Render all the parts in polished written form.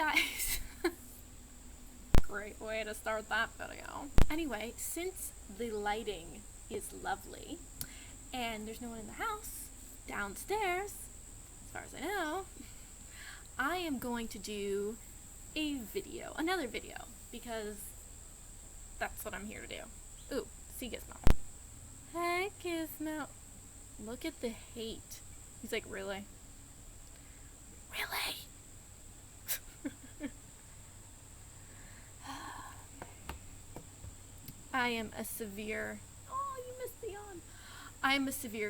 guys. Great way to start that video. Anyway, since the lighting is lovely and there's no one in the house, downstairs, as far as I know, I am going to do another video, because that's what I'm here to do. Ooh, see Gizmo. Hey Gizmo. Look at the hate. He's like, really? Really? I am a severe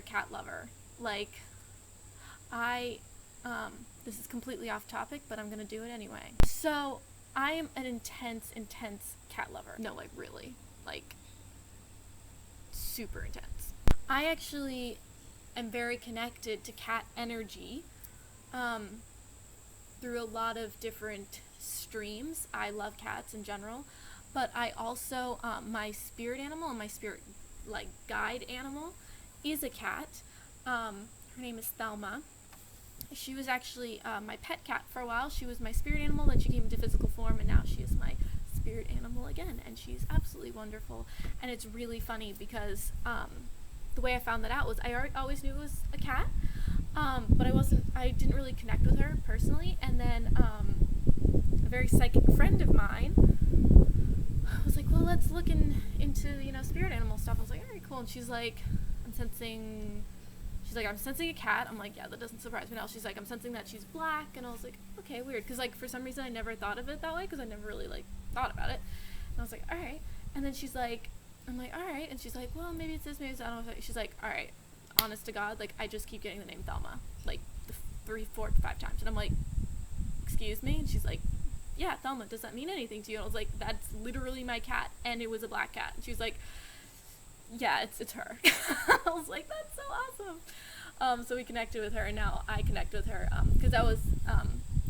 cat lover. Like, this is completely off topic, but I'm gonna do it anyway. So, I am an intense cat lover. No, like, really. Like, super intense. I actually am very connected to cat energy, through a lot of different streams. I love cats in general, but I also, my spirit animal and my spirit, like, guide animal is a cat. Her name is Thelma. She was actually my pet cat for a while. She was my spirit animal, then she came into physical form, and now she is my spirit animal again, and she's absolutely wonderful. And it's really funny because the way I found that out was I always knew it was a cat, but I didn't really connect with her personally. And then a very psychic friend of mine was like, well, let's look into spirit animal stuff. I was like, alright, cool. And she's like, I'm sensing a cat. I'm like, yeah, that doesn't surprise me now. She's like, I'm sensing that she's black. And I was like, okay, weird, because like for some reason I never thought of it that way, because I never really like thought about it. And I was like, alright. And then she's like, I'm like, alright. And she's like, well, maybe it's this, maybe it's that. I don't know. She's like, alright, honest to God, like, I just keep getting the name Thelma, like, 3, 4, 5 times. And I'm like, excuse me? And she's like, yeah, Thelma, does that mean anything to you? And I was like, that's literally my cat, and it was a black cat. And she was like, yeah, it's her. I was like, that's so awesome. So we connected with her, and now I connect with her, because that was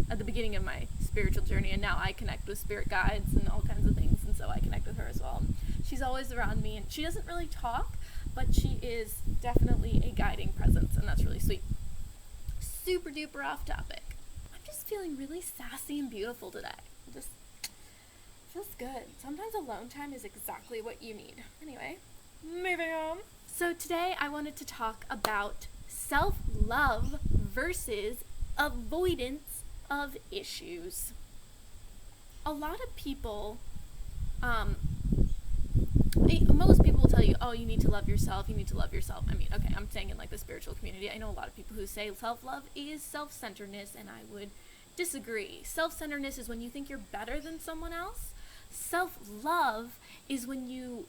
at the beginning of my spiritual journey, and now I connect with spirit guides and all kinds of things, and so I connect with her as well. She's always around me, and she doesn't really talk, but she is definitely a guiding presence, and that's really sweet. Super duper off topic. I'm just feeling really sassy and beautiful today. Just feels good. Sometimes alone time is exactly what you need. Anyway, moving on. So today I wanted to talk about self-love versus avoidance of issues. A lot of people, most people will tell you, oh, you need to love yourself, I mean, okay, I'm saying in like the spiritual community, I know a lot of people who say self-love is self-centeredness, and I would disagree. Self-centeredness is when you think you're better than someone else. Self-love is when you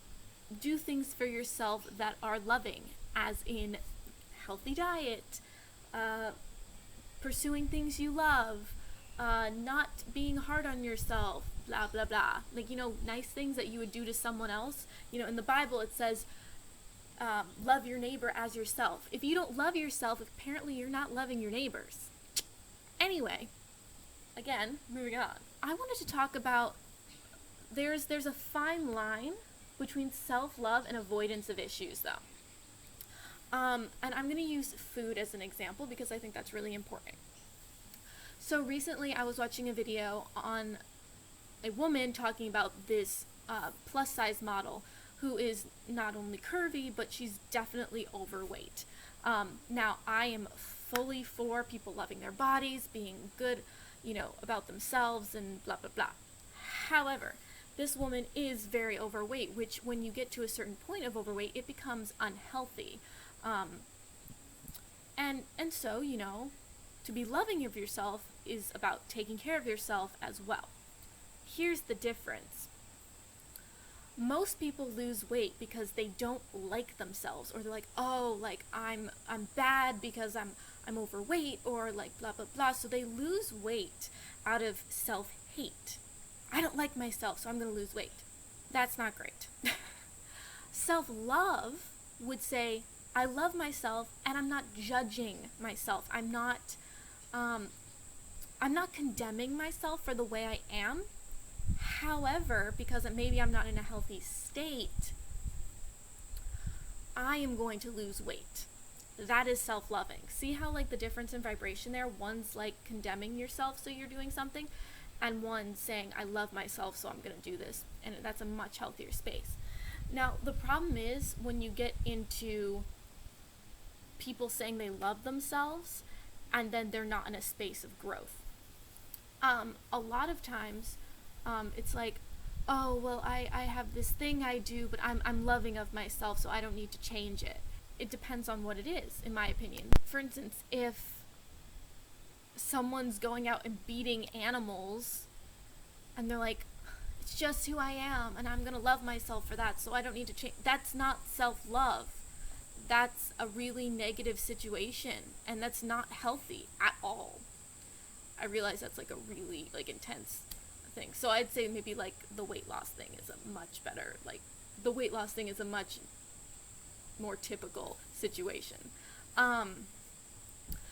do things for yourself that are loving, as in healthy diet, pursuing things you love, not being hard on yourself, blah blah blah, like, nice things that you would do to someone else. In the Bible it says, love your neighbor as yourself. If you don't love yourself, apparently you're not loving your neighbors. Anyway, again, moving on, I wanted to talk about there's a fine line between self-love and avoidance of issues, though. And I'm going to use food as an example because I think that's really important. So recently I was watching a video on a woman talking about this plus size model who is not only curvy, but she's definitely overweight. Now, I am fully for people loving their bodies, being good, about themselves, and blah, blah, blah. However, this woman is very overweight, which when you get to a certain point of overweight, it becomes unhealthy. And so, to be loving of yourself is about taking care of yourself as well. Here's the difference. Most people lose weight because they don't like themselves, or they're like, oh, like I'm bad because I'm overweight, or like blah blah blah. So they lose weight out of self-hate. I don't like myself, so I'm going to lose weight. That's not great. Self-love would say, I love myself, and I'm not judging myself. I'm not condemning myself for the way I am. However, because maybe I'm not in a healthy state, I am going to lose weight. That is self-loving. See how, like, the difference in vibration there? One's like condemning yourself so you're doing something, and one saying, I love myself, so I'm going to do this. And that's a much healthier space. Now, the problem is when you get into people saying they love themselves and then they're not in a space of growth. A lot of times, it's like, oh, well, I have this thing I do, but I'm loving of myself, so I don't need to change it. It depends on what it is, in my opinion. For instance, if someone's going out and beating animals, and they're like, it's just who I am, and I'm gonna love myself for that, so I don't need to change. That's not self-love. That's a really negative situation, and that's not healthy at all. I realize that's like a really like intense thing. So I'd say maybe like the weight loss thing is a much better, like the weight loss thing is a much more typical situation.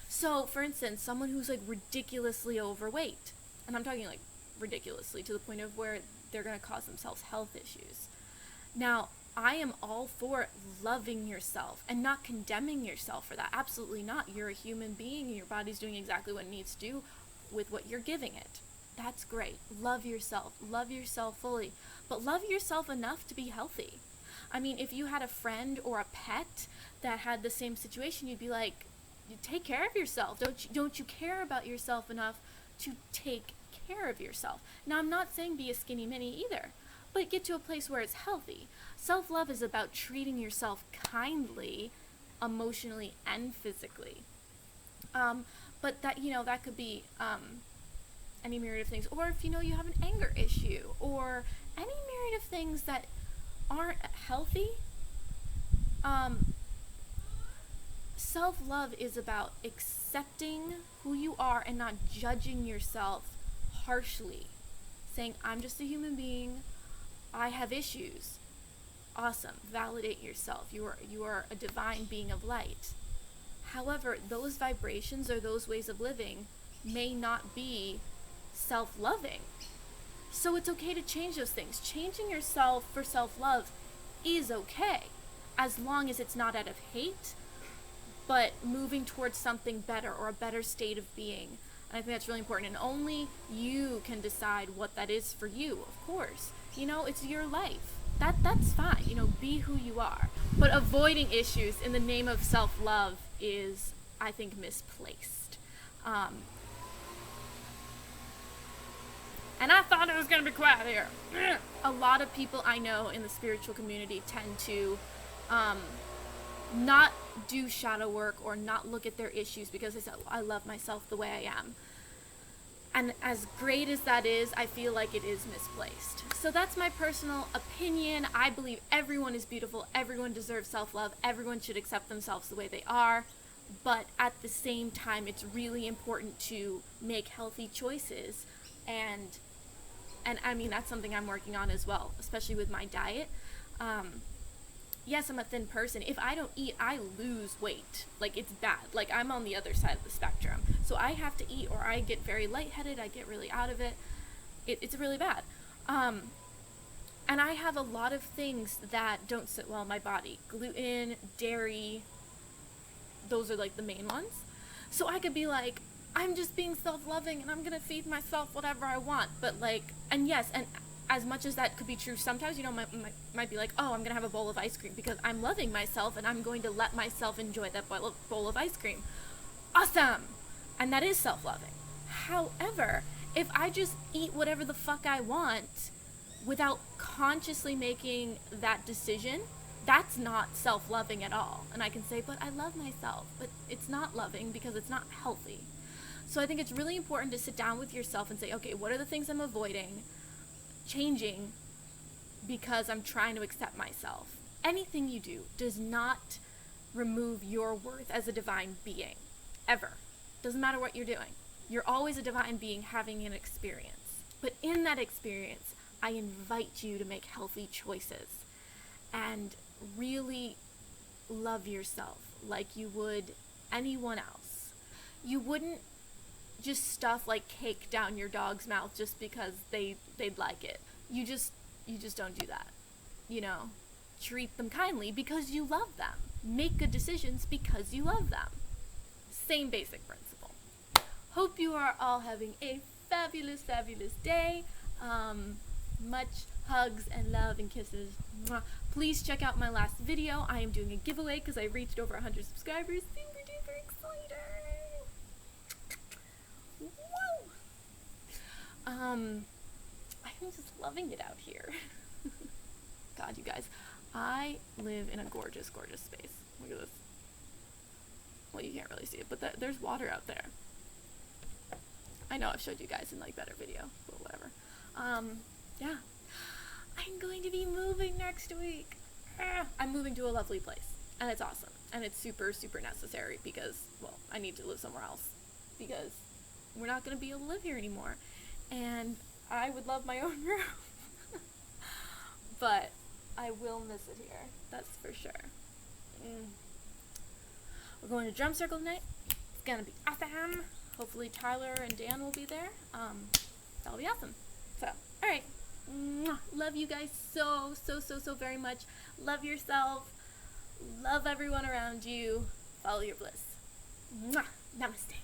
So for instance, someone who's like ridiculously overweight, and I'm talking like ridiculously to the point of where they're going to cause themselves health issues. Now, I am all for loving yourself and not condemning yourself for that. Absolutely not. You're a human being and your body's doing exactly what it needs to do with what you're giving it. That's great. Love yourself. Love yourself fully. But love yourself enough to be healthy. I mean, if you had a friend or a pet that had the same situation, you'd be like, take care of yourself. Don't you care about yourself enough to take care of yourself? Now, I'm not saying be a skinny mini either, but get to a place where it's healthy. Self-love is about treating yourself kindly, emotionally and physically. But that, that could be any myriad of things. Or if you have an anger issue, or any myriad of things that aren't healthy. Self-love is about accepting who you are and not judging yourself harshly. Saying, I'm just a human being. I have issues. Awesome. Validate yourself. You are a divine being of light. However, those vibrations or those ways of living may not be self-loving. So it's okay to change those things. Changing yourself for self-love is okay, as long as it's not out of hate, but moving towards something better or a better state of being. And I think that's really important. And only you can decide what that is for you, of course. It's your life. That's fine. Be who you are. But avoiding issues in the name of self-love is, I think, misplaced. And I thought it was going to be quiet here. A lot of people I know in the spiritual community tend to not do shadow work or not look at their issues because they say, I love myself the way I am. And as great as that is, I feel like it is misplaced. So that's my personal opinion. I believe everyone is beautiful. Everyone deserves self-love. Everyone should accept themselves the way they are. But at the same time, it's really important to make healthy choices. And I mean, that's something I'm working on as well, especially with my diet. Yes, I'm a thin person. If I don't eat, I lose weight. Like, it's bad. Like, I'm on the other side of the spectrum. So I have to eat or I get very lightheaded. I get really out of it. It's really bad. And I have a lot of things that don't sit well in my body. Gluten, dairy, those are like the main ones. So I could be like, I'm just being self-loving and I'm going to feed myself whatever I want. But like, and yes, and as much as that could be true, sometimes, might be like, oh, I'm going to have a bowl of ice cream because I'm loving myself and I'm going to let myself enjoy that bowl of ice cream. Awesome! And that is self-loving. However, if I just eat whatever the fuck I want without consciously making that decision, that's not self-loving at all. And I can say, but I love myself. But it's not loving because it's not healthy. So I think it's really important to sit down with yourself and say, okay, what are the things I'm avoiding, changing, because I'm trying to accept myself. Anything you do does not remove your worth as a divine being. Ever. Doesn't matter what you're doing. You're always a divine being having an experience. But in that experience, I invite you to make healthy choices and really love yourself like you would anyone else. You wouldn't just stuff like cake down your dog's mouth just because they'd like it. You just don't do that. Treat them kindly because you love them. Make good decisions because you love them. Same basic principle. Hope you are all having a fabulous, fabulous day. Much hugs and love and kisses. Mwah. Please check out my last video. I am doing a giveaway because I reached over 100 subscribers. Super duper exciting. Whoa! I'm just loving it out here. God, you guys, I live in a gorgeous, gorgeous space. Look at this. Well, you can't really see it, but there's water out there. I know I've showed you guys in like better video, but whatever. Yeah. I'm going to be moving next week. I'm moving to a lovely place, and it's awesome, and it's super, super necessary because, well, I need to live somewhere else because we're not going to be able to live here anymore, and I would love my own room, but I will miss it here, that's for sure. We're going to drum circle tonight. It's going to be awesome. Hopefully Tyler and Dan will be there. That'll be awesome. So, alright. Love you guys so, so, so, so very much. Love yourself. Love everyone around you. Follow your bliss. Namaste.